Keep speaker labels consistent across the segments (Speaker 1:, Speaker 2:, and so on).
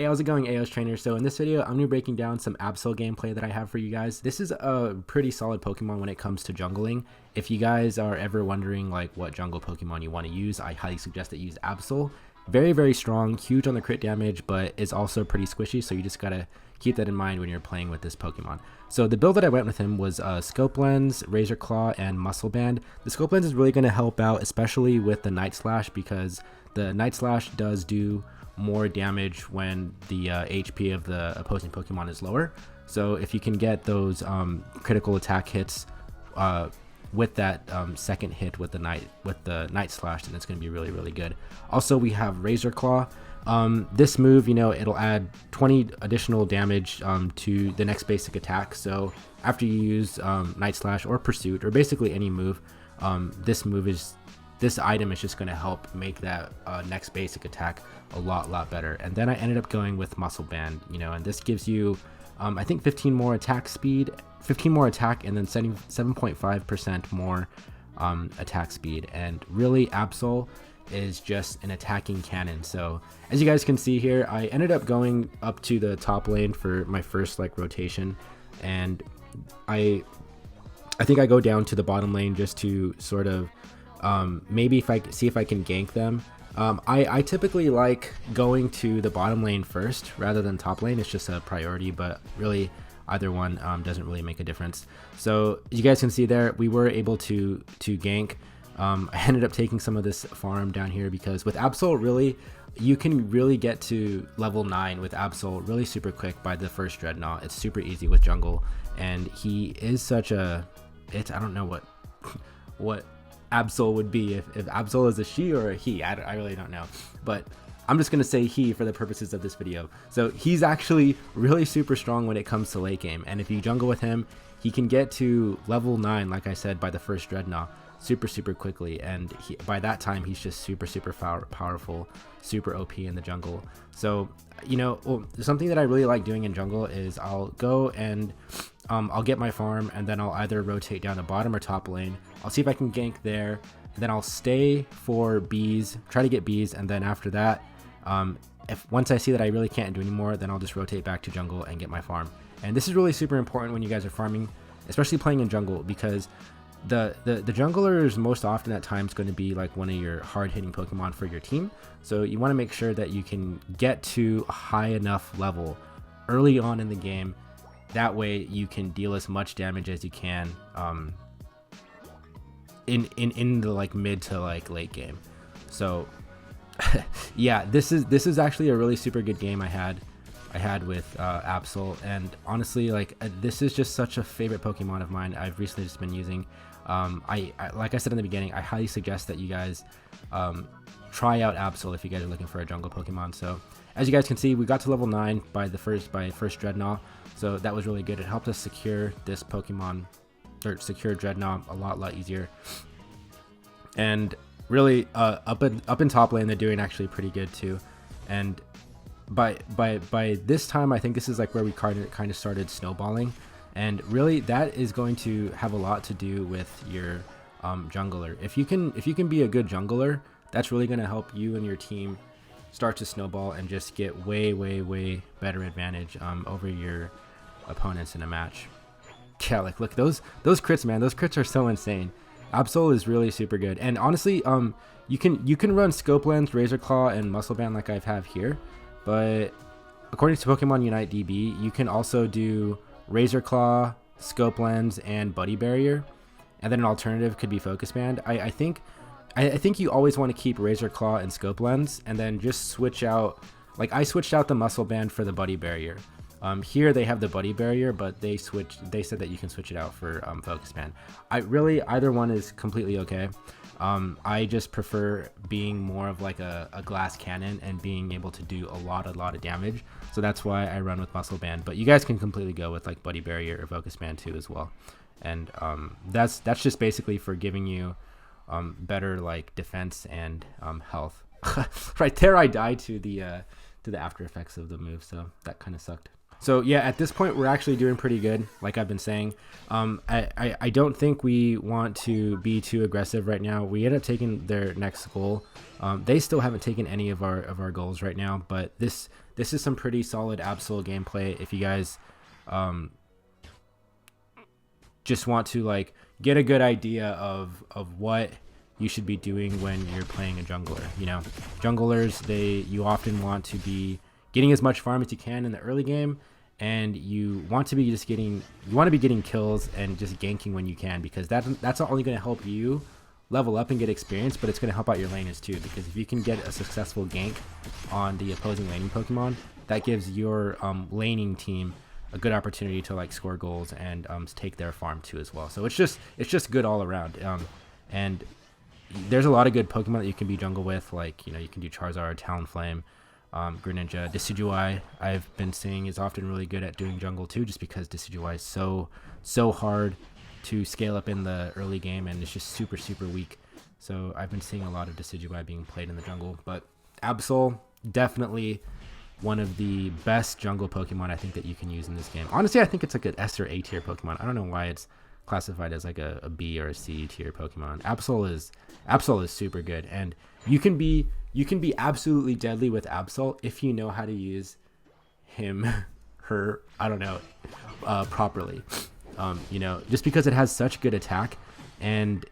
Speaker 1: Hey, how's it going, Aeos Trainers? So in this video, I'm going to be breaking down some Absol gameplay that I have for you guys. This is a pretty solid Pokemon when it comes to jungling. If you guys are ever wondering like what jungle Pokemon you want to use, I highly suggest that you use Absol. Very, very strong, huge on the crit damage, but is also pretty squishy, so you just gotta keep that in mind when you're playing with this Pokemon. So the build that I went with him was Scope Lens, Razor Claw, and Muscle Band. The Scope Lens is really going to help out, especially with the Night Slash, because the Night Slash does do more damage when the HP of the opposing Pokemon is lower. So if you can get those critical attack hits with that second hit with the Night Slash, then it's going to be really, really good. Also, we have Razor Claw. This move, you know, it'll add 20 additional damage to the next basic attack. So after you use Night Slash or Pursuit, or basically any move, this item is just going to help make that next basic attack a lot better. And then I ended up going with Muscle Band, you know, and this gives you I think 15 more attack speed, 15 more attack, and then 7.5% more attack speed. And really, Absol is just an attacking cannon. So as you guys can see here, I ended up going up to the top lane for my first like rotation, and I think I go down to the bottom lane just to sort of maybe if I can gank them. I typically like going to the bottom lane first rather than top lane. It's just a priority, but really either one doesn't really make a difference. So as you guys can see there, we were able to gank. I ended up taking some of this farm down here because with Absol, really, you can really get to level 9 with Absol really super quick by the first Dreadnought. It's super easy with jungle, and he is such a, I don't know what Absol would be if Absol is a she or a he. I really don't know, but I'm just gonna say he for the purposes of this video. So he's actually really super strong when it comes to late game, and if you jungle with him, he can get to level 9, like I said, by the first Dreadnought super quickly, and by that time he's just super powerful, super OP in the jungle. So you know, something that I really like doing in jungle is I'll go and I'll get my farm, and then I'll either rotate down the bottom or top lane. I'll see if I can gank there, and then I'll stay for bees, try to get bees, and then after that, once I see that I really can't do anymore, then I'll just rotate back to jungle and get my farm. And this is really super important when you guys are farming, especially playing in jungle, because the jungler is most often at times going to be like one of your hard-hitting Pokemon for your team. So you want to make sure that you can get to a high enough level early on in the game. That way you can deal as much damage as you can in the like mid to like late game. So yeah, this is actually a really super good game I had with Absol, and honestly, like this is just such a favorite Pokemon of mine. I've recently just been using. I like I said in the beginning, I highly suggest that you guys try out Absol if you guys are looking for a jungle Pokemon. So as you guys can see, we got to level 9 by first Dreadnought, so that was really good. It helped us secure this Pokemon, or secure Dreadnought a lot easier. And really, up in top lane, they're doing actually pretty good too. And by this time, I think this is like where we kind of started snowballing, and really that is going to have a lot to do with your jungler. If you can be a good jungler, that's really going to help you and your team start to snowball and just get way better advantage over your opponents in a match. Yeah, like look, those crits, man, those crits are so insane. Absol is really super good, and honestly, you can run Scope Lens, Razor Claw, and Muscle Band like I have here, but according to Pokemon Unite DB, you can also do Razor Claw, Scope Lens, and Buddy Barrier, and then an alternative could be Focus Band. I think you always want to keep Razor Claw and Scope Lens, and then just switch out. Like I switched out the Muscle Band for the Buddy Barrier. Here they have the Buddy Barrier, but they said that you can switch it out for Focus Band. Either one is completely okay. I just prefer being more of like a glass cannon and being able to do a lot of damage. So that's why I run with Muscle Band. But you guys can completely go with like Buddy Barrier or Focus Band too as well. And that's just basically for giving you better like defense and health. Right there, I died to the after effects of the move, so that kind of sucked. So yeah, at this point we're actually doing pretty good, like I've been saying. I don't think we want to be too aggressive right now. We end up taking their next goal. They still haven't taken any of our goals right now, but this this is some pretty solid Absol gameplay. If you guys just want to like get a good idea of what you should be doing when you're playing a jungler. You know, junglers, you often want to be getting as much farm as you can in the early game, and you want to be getting kills and just ganking when you can, because that's not only going to help you level up and get experience, but it's going to help out your laners too, because if you can get a successful gank on the opposing laning Pokemon, that gives your laning team a good opportunity to like score goals and take their farm too as well. So it's just good all around. And there's a lot of good Pokemon that you can be jungle with, like, you know, you can do Charizard, Talonflame, Greninja. Decidueye, I've been seeing, is often really good at doing jungle too, just because Decidueye is so hard to scale up in the early game, and it's just super weak. So I've been seeing a lot of Decidueye being played in the jungle. But Absol, definitely one of the best jungle Pokemon I think that you can use in this game. Honestly, I think it's like an S or A tier Pokemon. I don't know why it's classified as like a B or a C tier Pokemon. Absol is super good, and you can be absolutely deadly with Absol if you know how to use her, I don't know, properly. You know, just because it has such good attack, and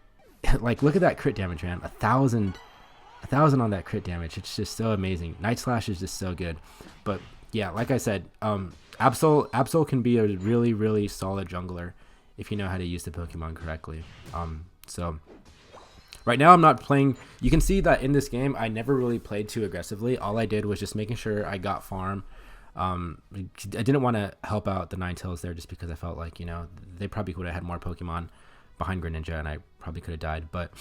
Speaker 1: like, look at that crit damage, man. 1,000 on that crit damage. It's just so amazing. Night Slash is just so good. But yeah, like I said, Absol can be a really solid jungler if you know how to use the Pokemon correctly. So right now I'm not playing. You can see that in this game I never really played too aggressively. All I did was just making sure I got farm. I didn't want to help out the Ninetales there, just because I felt like, you know, they probably would have had more Pokemon behind Greninja and I probably could have died. But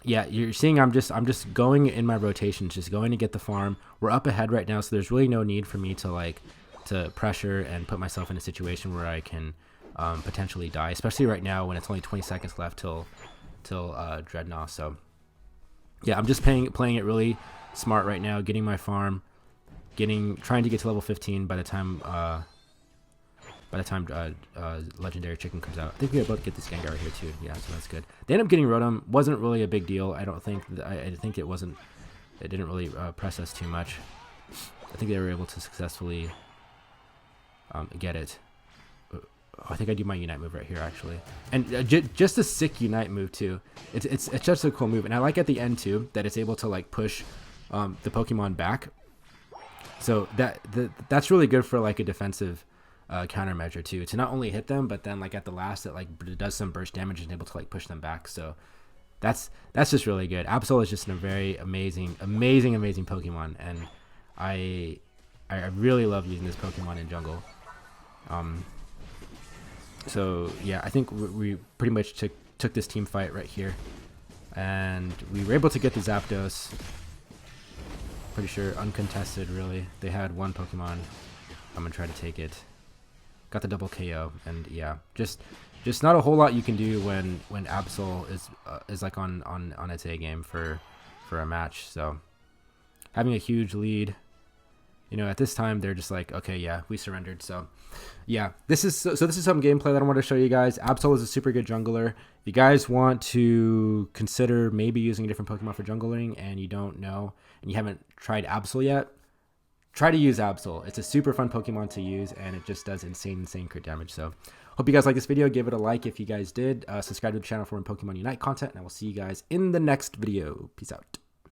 Speaker 1: yeah, you're seeing I'm just going in my rotations, just going to get the farm. We're up ahead right now, so there's really no need for me to pressure and put myself in a situation where I can potentially die, especially right now when it's only 20 seconds left till Dreadnought. So yeah, I'm just playing it really smart right now, getting my farm, trying to get to level 15 by the time Legendary Chicken comes out. I think we both get this Gengar here too. Yeah, so that's good. They end up getting Rotom. Wasn't really a big deal. I don't think. I think it wasn't. It didn't really press us too much. I think they were able to successfully get it. I think I do my Unite move right here, actually. And just a sick Unite move too. It's just a cool move, and I like at the end too that it's able to like push the Pokemon back. So that's really good for like a defensive countermeasure too, to not only hit them, but then like at the last it like does some burst damage and able to like push them back. So that's just really good. Absol is just a very amazing Pokemon, and I really love using this Pokemon in jungle. So yeah, I think we pretty much took this team fight right here, and we were able to get the Zapdos. Pretty sure uncontested, really. They had one Pokemon. I'm gonna try to take it. Got the double KO, and yeah, just not a whole lot you can do when Absol is like on its A game for a match. So having a huge lead, you know, at this time they're just like, okay, yeah, we surrendered. So yeah, this is some gameplay that I want to show you guys. Absol is a super good jungler. If you guys want to consider maybe using a different Pokemon for jungling and you don't know and you haven't tried Absol yet, try to use Absol. It's a super fun Pokemon to use, and it just does insane crit damage. So hope you guys like this video. Give it a like if you guys did. Subscribe to the channel for more Pokemon Unite content, and I will see you guys in the next video. Peace out.